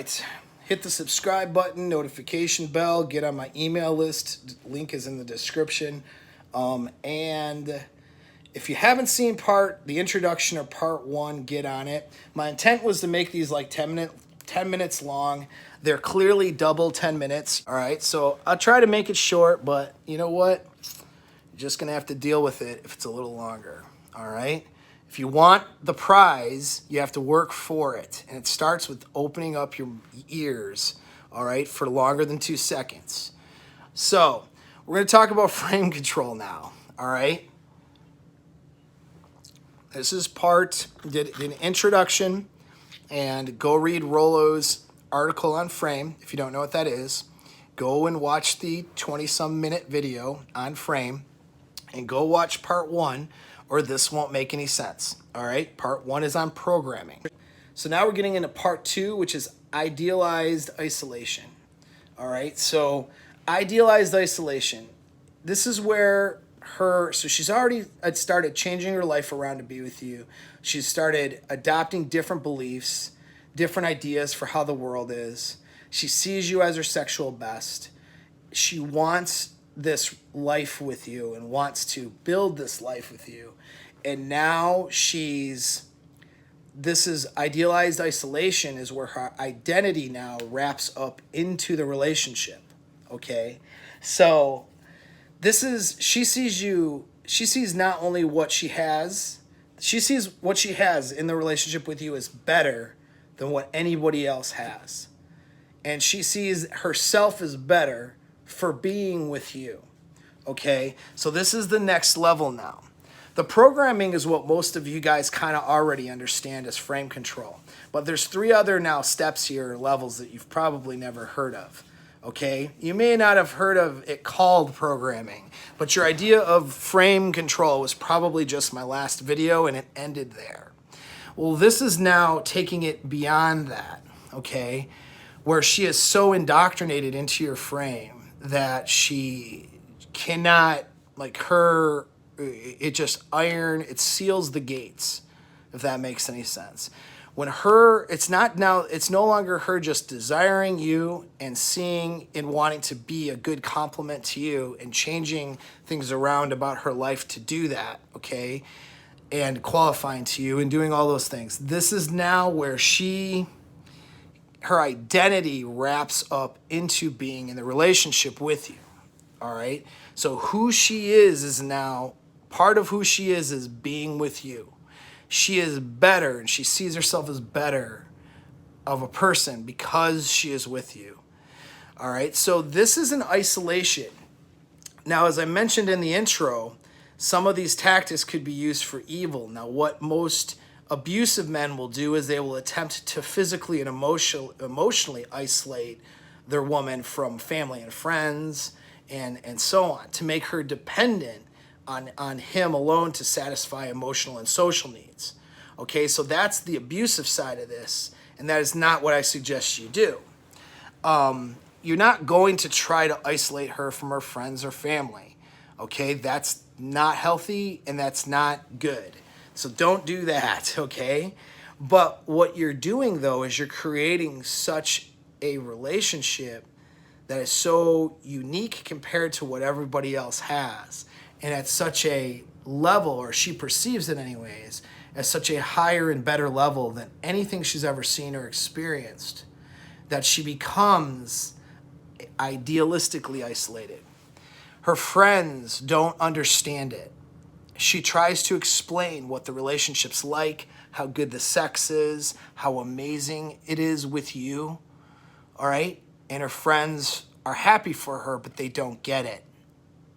right. Hit the subscribe button, notification bell, get on my email list. Link is in the description. And if you haven't seen the introduction or part 1, get on it. My intent was to make these like 10 minutes long. They're clearly double 10 minutes. All right, so I'll try to make it short, but you know what? You're just going to have to deal with it if it's a little longer. All right? If you want the prize, you have to work for it. And it starts with opening up your ears, all right, for longer than 2 seconds. So we're going to talk about frame control now, all right? This is did an introduction, and go read Rollo's article on frame. If you don't know what that is, go and watch the 20-some minute video on frame, and go watch part 1, or this won't make any sense. All right, part 1 is on programming. So now we're getting into part 2, which is idealized isolation. All right, so idealized isolation. This is where so she's already started changing her life around to be with you. She's started adopting different beliefs, different ideas for how the world is. She sees you as her sexual best. She wants this life with you and wants to build this life with you. And now this is idealized isolation, is where her identity now wraps up into the relationship. Okay? So she sees not only what she has, she sees what she has in the relationship with you as better than what anybody else has. And she sees herself as better for being with you. Okay? So this is the next level now. The programming is what most of you guys kind of already understand as frame control. But there's 3 other now steps here, levels, that you've probably never heard of. Okay? You may not have heard of it called programming, but your idea of frame control was probably just my last video, and it ended there. Well, this is now taking it beyond that, okay? Where she is so indoctrinated into your frame that she cannot, it seals the gates, if that makes any sense. When it's no longer her just desiring you and seeing and wanting to be a good complement to you and changing things around about her life to do that, okay? And qualifying to you and doing all those things. This is now where her identity wraps up into being in the relationship with you, all right? So who she is now, part of who she is being with you. She is better, and she sees herself as better of a person because she is with you. All right, so this is an isolation. Now, as I mentioned in the intro, some of these tactics could be used for evil. Now, what most abusive men will do is they will attempt to physically and emotionally isolate their woman from family and friends and so on, to make her dependent on him alone to satisfy emotional and social needs. Okay, so that's the abusive side of this, and that is not what I suggest you do. You're not going to try to isolate her from her friends or family. Okay, that's not healthy and that's not good. So don't do that, okay? But what you're doing, though, is you're creating such a relationship that is so unique compared to what everybody else has. And at such a level, or she perceives it anyways, as such a higher and better level than anything she's ever seen or experienced, that she becomes idealistically isolated. Her friends don't understand it. She tries to explain what the relationship's like, how good the sex is, how amazing it is with you, all right? And her friends are happy for her, but they don't get it,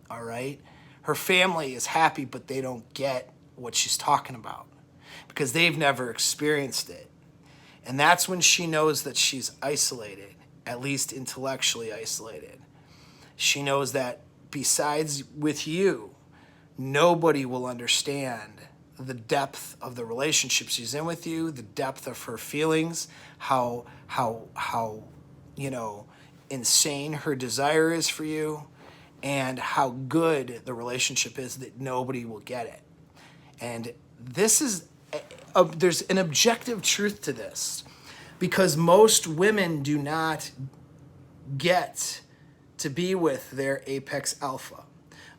all right? Her family is happy, but they don't get what she's talking about because they've never experienced it. And that's when she knows that she's isolated, at least intellectually isolated. She knows that besides with you, nobody will understand the depth of the relationship she's in with you, the depth of her feelings, how insane her desire is for you, and how good the relationship is, that nobody will get it. And this is, there's an objective truth to this. because most women do not get to be with their apex alpha.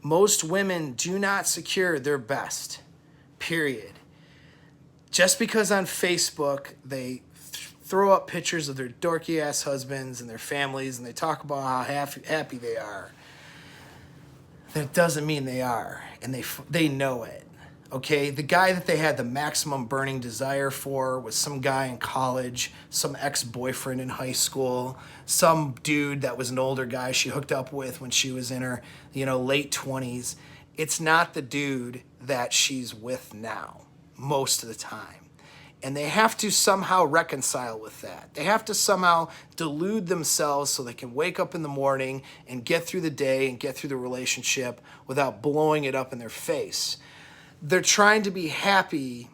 Most women do not secure their best, period. Just because on Facebook they throw up pictures of their dorky ass husbands and their families and they talk about how happy they are, that doesn't mean they are, and they know it. Okay, the guy that they had the maximum burning desire for was some guy in college, some ex-boyfriend in high school, some dude that was an older guy she hooked up with when she was in her, late 20s. It's not the dude that she's with now, most of the time. And they have to somehow reconcile with that. They have to somehow delude themselves so they can wake up in the morning and get through the day and get through the relationship without blowing it up in their face. They're trying to be happy.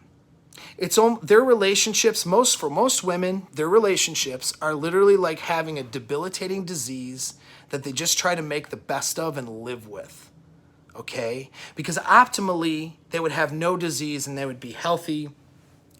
Their relationships, for most women, their relationships are literally like having a debilitating disease that they just try to make the best of and live with. Okay? Because optimally, they would have no disease and they would be healthy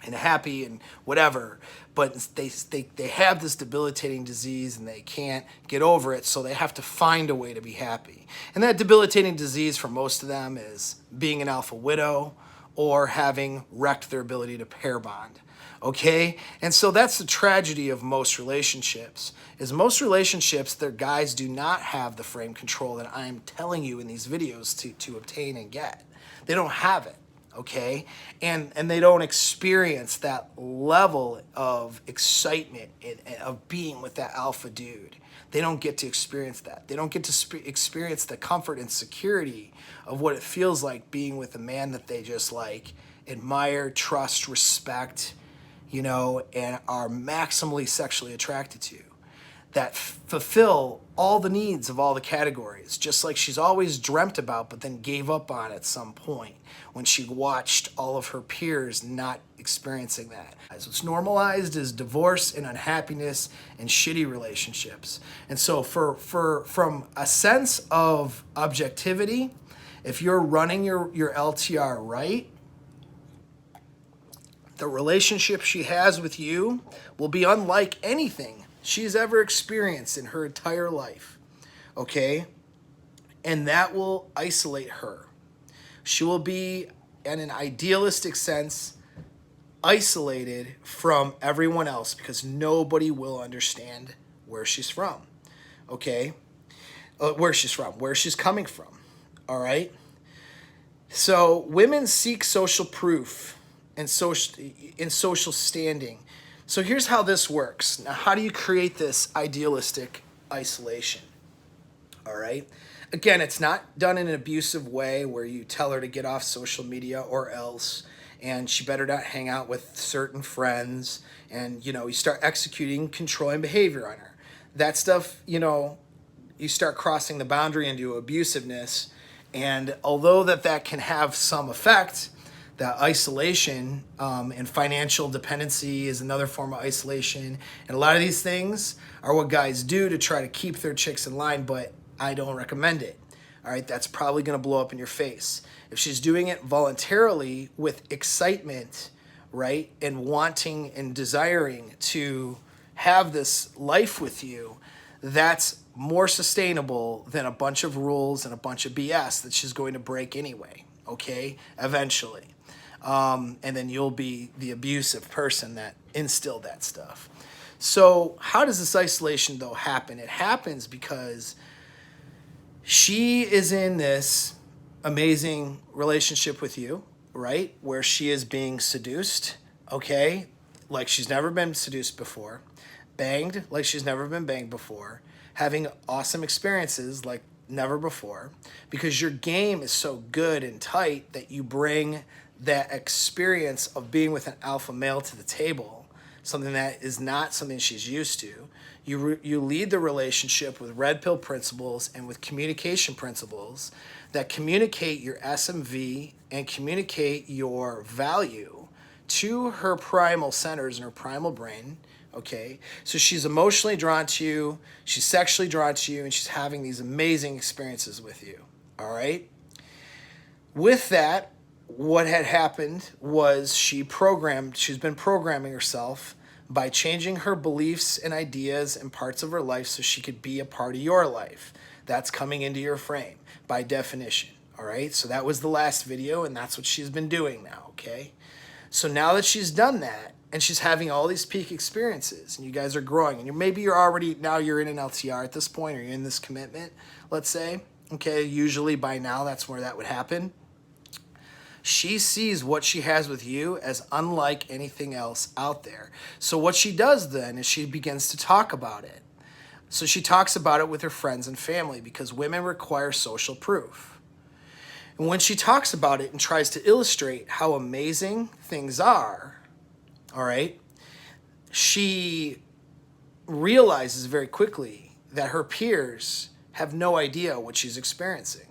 and happy and whatever, but they have this debilitating disease and they can't get over it, so they have to find a way to be happy. And that debilitating disease for most of them is being an alpha widow or having wrecked their ability to pair bond. Okay? And so that's the tragedy of most relationships, is most relationships, their guys do not have the frame control that I'm telling you in these videos to obtain and get. They don't have it. Okay, and they don't experience that level of excitement of being with that alpha dude. They don't get to experience that. They don't get to experience the comfort and security of what it feels like being with a man that they just like admire, trust, respect, and are maximally sexually attracted to, that fulfill all the needs of all the categories, just like she's always dreamt about, but then gave up on at some point when she watched all of her peers not experiencing that. As what's normalized is divorce and unhappiness and shitty relationships. And so from a sense of objectivity, if you're running your LTR right, the relationship she has with you will be unlike anything she's ever experienced in her entire life, okay? And that will isolate her. She will be, in an idealistic sense, isolated from everyone else because nobody will understand where she's from, okay? Where she's coming from, all right? So women seek social proof and social standing. So here's how this works. Now, how do you create this idealistic isolation? All right. Again, it's not done in an abusive way where you tell her to get off social media or else, and she better not hang out with certain friends, and, you start executing controlling behavior on her. That stuff, you start crossing the boundary into abusiveness, and although that can have some effect, that isolation and financial dependency is another form of isolation. And a lot of these things are what guys do to try to keep their chicks in line, but I don't recommend it. All right, that's probably going to blow up in your face. If she's doing it voluntarily with excitement, right, and wanting and desiring to have this life with you, that's more sustainable than a bunch of rules and a bunch of BS that she's going to break anyway, okay, eventually. And then you'll be the abusive person that instilled that stuff. So how does this isolation, though, happen? It happens because she is in this amazing relationship with you, right, where she is being seduced, okay, like she's never been seduced before, banged like she's never been banged before, having awesome experiences like never before, because your game is so good and tight that you bring that experience of being with an alpha male to the table, something that is not something she's used to. You lead the relationship with red pill principles and with communication principles that communicate your SMV and communicate your value to her primal centers and her primal brain, okay? So she's emotionally drawn to you, she's sexually drawn to you, and she's having these amazing experiences with you, all right? With that, what had happened was she's been programming herself by changing her beliefs and ideas and parts of her life so she could be a part of your life. That's coming into your frame by definition. All right, so that was the last video, and that's what she's been doing now. Okay, so now that she's done that and she's having all these peak experiences, and you guys are growing, and maybe you're already, now you're in an LTR at this point, or you're in this commitment, let's say. Okay, usually by now that's where that would happen. She sees what she has with you as unlike anything else out there. So what she does then is she begins to talk about it. So she talks about it with her friends and family, because women require social proof. And when she talks about it and tries to illustrate how amazing things are, all right, she realizes very quickly that her peers have no idea what she's experiencing.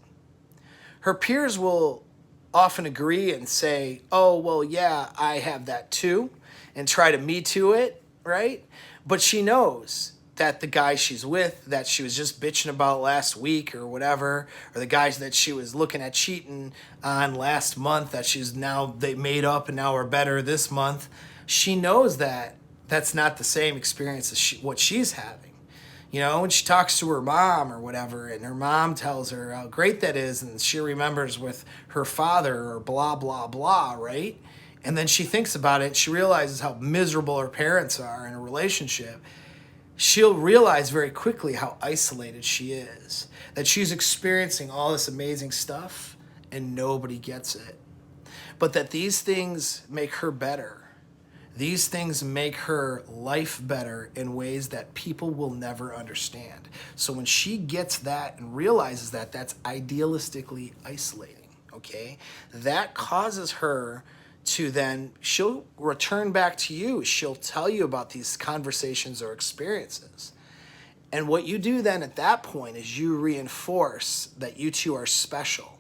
Her peers will often agree and say, oh, well, yeah, I have that too, and try to me too it, right? But she knows that the guy she's with, that she was just bitching about last week or whatever, or the guys that she was looking at cheating on last month, that she's now, they made up and now are better this month, she knows that that's not the same experience as what she's having. You know, when she talks to her mom or whatever, and her mom tells her how great that is, and she remembers with her father or blah, blah, blah, right? And then she thinks about it, she realizes how miserable her parents are in a relationship. She'll realize very quickly how isolated she is, that she's experiencing all this amazing stuff and nobody gets it. But that these things make her better. These things make her life better in ways that people will never understand. So when she gets that and realizes that, that's idealistically isolating, okay? That causes her to then, she'll return back to you. She'll tell you about these conversations or experiences. And what you do then at that point is you reinforce that you two are special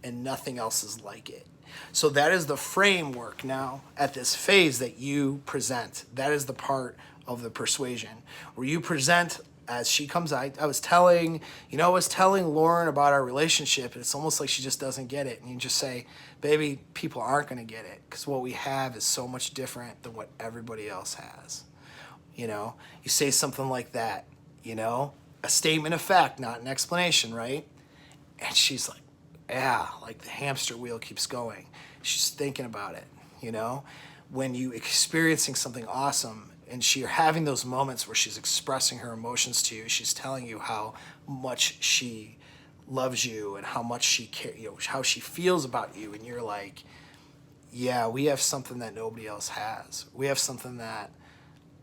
and nothing else is like it. So that is the framework now at this phase that you present. That is the part of the persuasion where you present as she comes. I was telling Lauren about our relationship, and it's almost like she just doesn't get it. And you just say, baby, people aren't going to get it because what we have is so much different than what everybody else has. You know, you say something like that, you know, a statement of fact, not an explanation, right? And she's like, yeah, like the hamster wheel keeps going. She's thinking about it, you know? When you experiencing something awesome and you're having those moments where she's expressing her emotions to you, she's telling you how much she loves you and how much she cares, you know, how she feels about you, and you're like, yeah, we have something that nobody else has. We have something that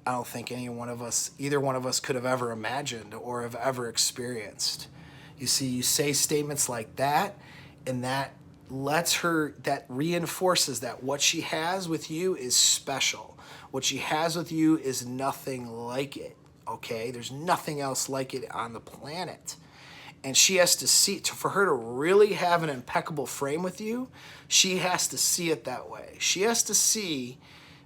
I don't think either one of us could have ever imagined or have ever experienced. You see, you say statements like that, and that reinforces that what she has with you is special. What she has with you is nothing like it, okay? There's nothing else like it on the planet. And she has to see, for her to really have an impeccable frame with you, she has to see it that way. She has to see,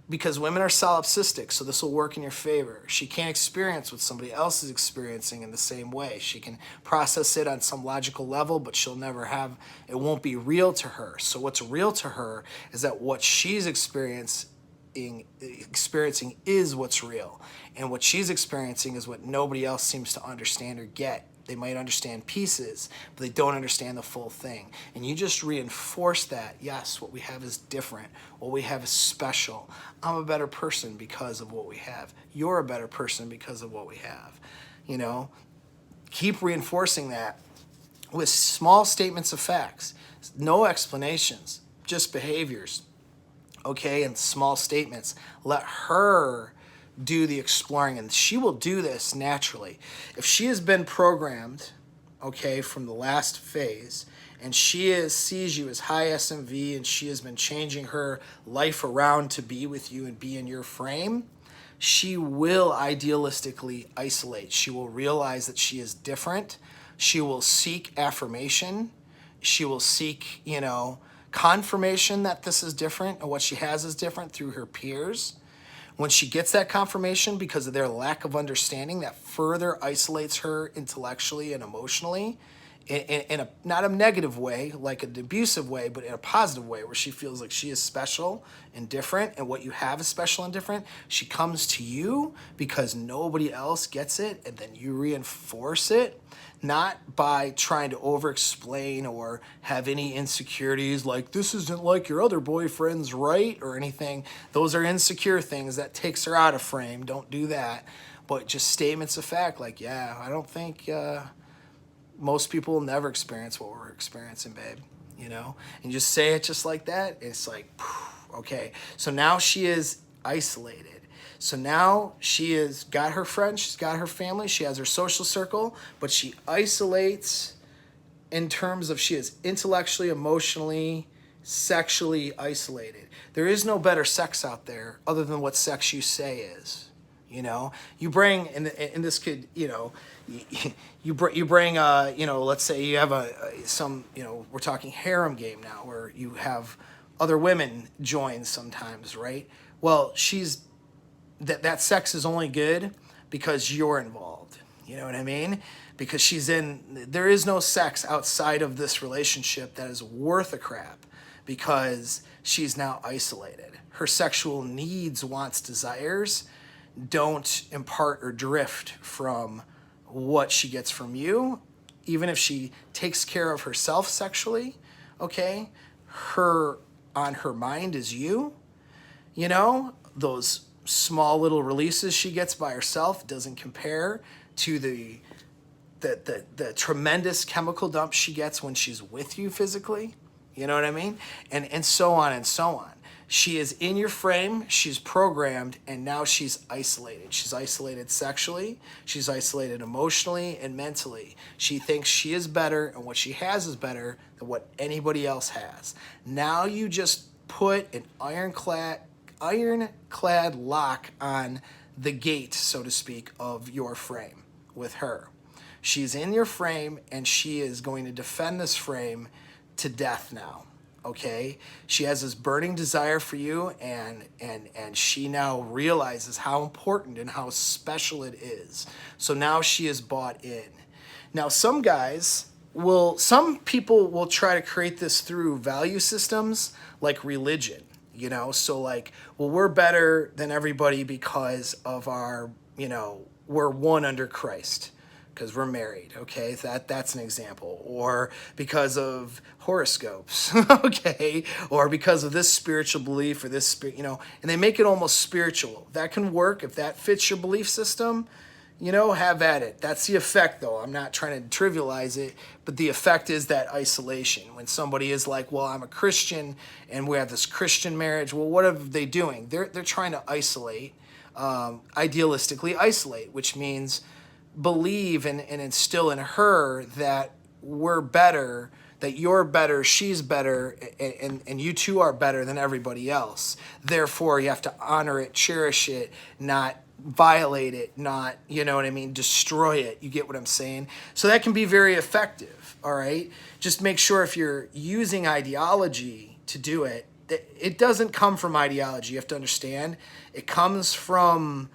because women are solipsistic, so this will work in your favor. She can't experience what somebody else is experiencing in the same way. She can process it on some logical level, but she'll never have, it won't be real to her. So what's real to her is that what she's experiencing is what's real. And what she's experiencing is what nobody else seems to understand or get. They might understand pieces, but they don't understand the full thing. And you just reinforce that, yes, what we have is different. What we have is special. I'm a better person because of what we have. You're a better person because of what we have. You know, keep reinforcing that with small statements of facts. No explanations, just behaviors, okay, and small statements. Let her do the exploring, and she will do this naturally. If she has been programmed, okay, from the last phase, and she sees you as high SMV, and she has been changing her life around to be with you and be in your frame, she will idealistically isolate. She will realize that she is different. She will seek affirmation. She will seek, you know, confirmation that this is different and what she has is different through her peers. When she gets that confirmation because of their lack of understanding, that further isolates her intellectually and emotionally, in a not a negative way, like an abusive way, but in a positive way, where she feels like she is special and different, and what you have is special and different. She comes to you because nobody else gets it, and then you reinforce it, not by trying to over-explain or have any insecurities like, this isn't like your other boyfriends, right? Or anything. Those are insecure things. That takes her out of frame. Don't do that. But just statements of fact, like, yeah, I don't think... most people will never experience what we're experiencing, babe, and just say it just like that. It's like, okay. So now she is isolated. So now she has got her friends, she's got her family, she has her social circle, but she isolates in terms of she is intellectually, emotionally, sexually isolated. There is no better sex out there other than what sex you say is. You bring, and this could, you bring, let's say you have we're talking harem game now, where you have other women join sometimes, right? Well, that sex is only good because you're involved. You know what I mean? Because there is no sex outside of this relationship that is worth a crap, because she's now isolated. Her sexual needs, wants, desires don't impart or drift from what she gets from you. Even if she takes care of herself sexually, okay, on her mind is you. Those small little releases she gets by herself doesn't compare to the tremendous chemical dump she gets when she's with you physically. You know what I mean? And so on and so on. She is in your frame, she's programmed, and now she's isolated. She's isolated sexually, she's isolated emotionally and mentally. She thinks she is better, and what she has is better than what anybody else has. Now you just put an ironclad lock on the gate, so to speak, of your frame with her. She's in your frame, and she is going to defend this frame to death now. Okay, she has this burning desire for you, and she now realizes how important and how special it is. So now she is bought in. Now some people will try to create this through value systems like religion. So like, well, we're better than everybody because of our, we're one under Christ, because we're married, okay? That's an example. Or because of horoscopes, okay? Or because of this spiritual belief or this, and they make it almost spiritual. That can work if that fits your belief system, have at it. That's the effect, though. I'm not trying to trivialize it, but the effect is that isolation. When somebody is like, well, I'm a Christian and we have this Christian marriage, well, what are they doing? They're trying to isolate, idealistically isolate, which means believe and instill in her that we're better, that you're better, she's better, and you two are better than everybody else. Therefore, you have to honor it, cherish it, not violate it, not, destroy it. You get what I'm saying? So that can be very effective, all right? Just make sure if you're using ideology to do it, that it doesn't come from ideology. You have to understand. It comes from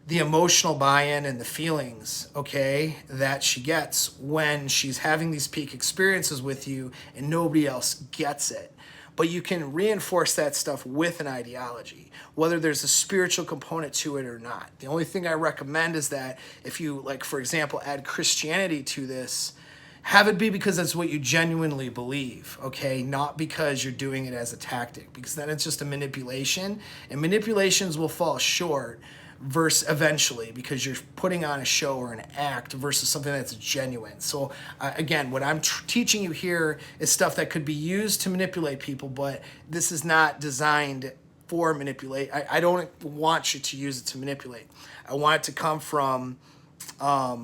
the emotional buy-in and the feelings, okay, that she gets when she's having these peak experiences with you and nobody else gets it. But you can reinforce that stuff with an ideology, whether there's a spiritual component to it or not. The only thing I recommend is that if you, like, for example, add Christianity to this, have it be because that's what you genuinely believe, okay? Not because you're doing it as a tactic, because then it's just a manipulation, and manipulations will fall short eventually, because you're putting on a show or an act versus something that's genuine. So again, what I'm teaching you here is stuff that could be used to manipulate people, but this is not designed for manipulate. I don't want you to use it to manipulate. I want it to come from a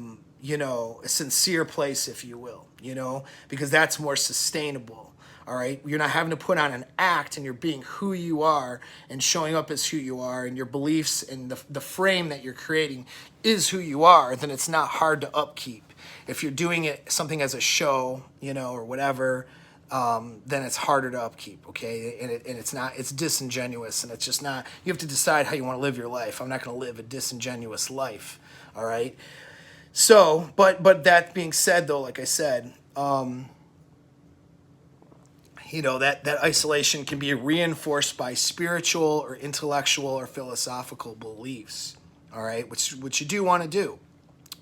sincere place, if you will, because that's more sustainable. All right, you're not having to put on an act, and you're being who you are and showing up as who you are, and your beliefs and the frame that you're creating is who you are. Then it's not hard to upkeep. If you're doing something as a show, or whatever, then it's harder to upkeep. Okay, and it's disingenuous, and it's just not. You have to decide how you want to live your life. I'm not going to live a disingenuous life. All right. So, but that being said, though, like I said, that isolation can be reinforced by spiritual or intellectual or philosophical beliefs, all right, which you do want to do.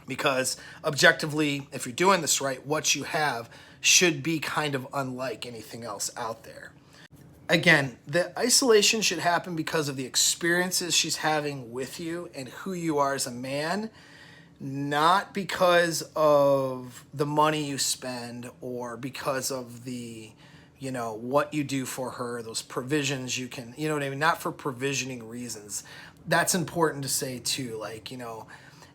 Because objectively, if you're doing this right, what you have should be kind of unlike anything else out there. Again, the isolation should happen because of the experiences she's having with you and who you are as a man, not because of the money you spend or because of the, what you do for her, those provisions you can, you know what I mean? Not for provisioning reasons. That's important to say too. Like,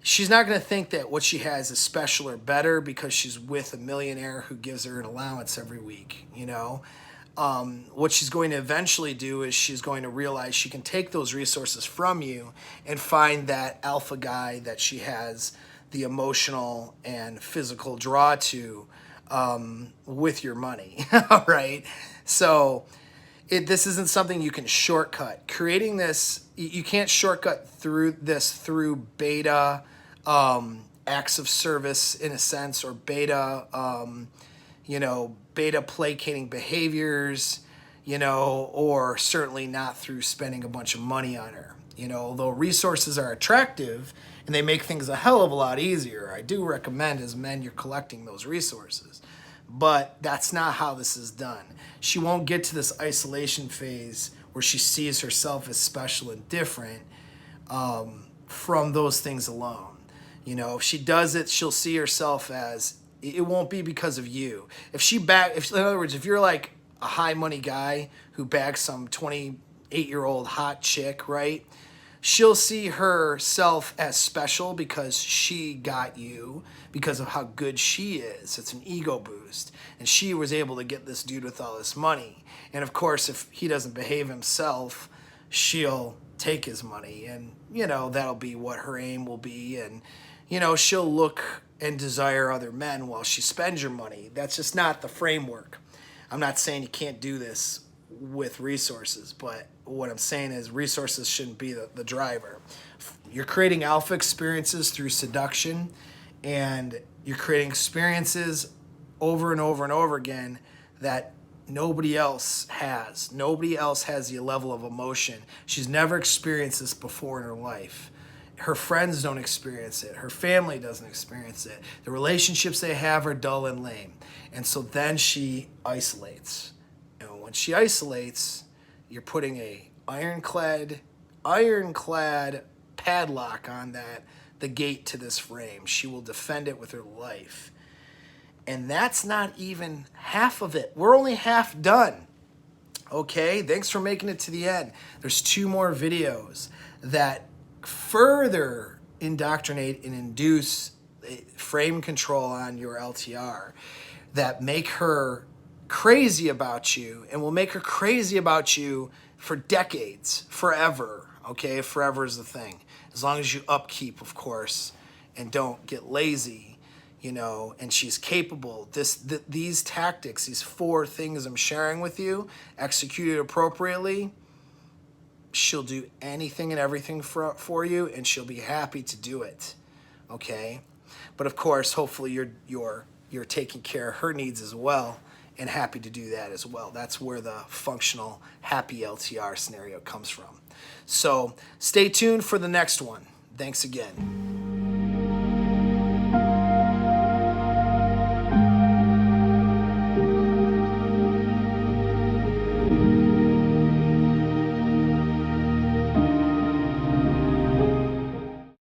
she's not going to think that what she has is special or better because she's with a millionaire who gives her an allowance every week, What she's going to eventually do is she's going to realize she can take those resources from you and find that alpha guy that she has the emotional and physical draw to with your money. All right. So this isn't something you can shortcut. Creating this, you can't shortcut through this through beta acts of service in a sense, or beta, beta placating behaviors, or certainly not through spending a bunch of money on her. Although resources are attractive and they make things a hell of a lot easier, I do recommend as men you're collecting those resources. But that's not how this is done. She won't get to this isolation phase where she sees herself as special and different from those things alone. If she does it, she'll see herself as, it won't be because of you. In other words, if you're like a high money guy who bags some 28-year-old hot chick, right? She'll see herself as special because she got you, because of how good she is. It's an ego boost. And she was able to get this dude with all this money. And of course, if he doesn't behave himself, she'll take his money. And, that'll be what her aim will be. And, she'll look and desire other men while she spends your money. That's just not the framework. I'm not saying you can't do this with resources, but what I'm saying is resources shouldn't be the driver. You're creating alpha experiences through seduction, and you're creating experiences over and over and over again that nobody else has. Nobody else has the level of emotion. She's never experienced this before in her life. Her friends don't experience it. Her family doesn't experience it. The relationships they have are dull and lame. And so then she isolates. And when she isolates, you're putting a ironclad padlock on the gate to this frame. She will defend it with her life. And that's not even half of it. We're only half done. Okay, thanks for making it to the end. There's 2 more videos that further indoctrinate and induce frame control on your LTR that make her crazy about you, and will make her crazy about you for decades, forever. Okay, forever is the thing. As long as you upkeep, of course, and don't get lazy, and she's capable. These tactics, these 4 things I'm sharing with you, executed appropriately, she'll do anything and everything for you, and she'll be happy to do it. Okay, but of course, hopefully you're taking care of her needs as well, and happy to do that as well. That's where the functional happy LTR scenario comes from. So stay tuned for the next one. Thanks again.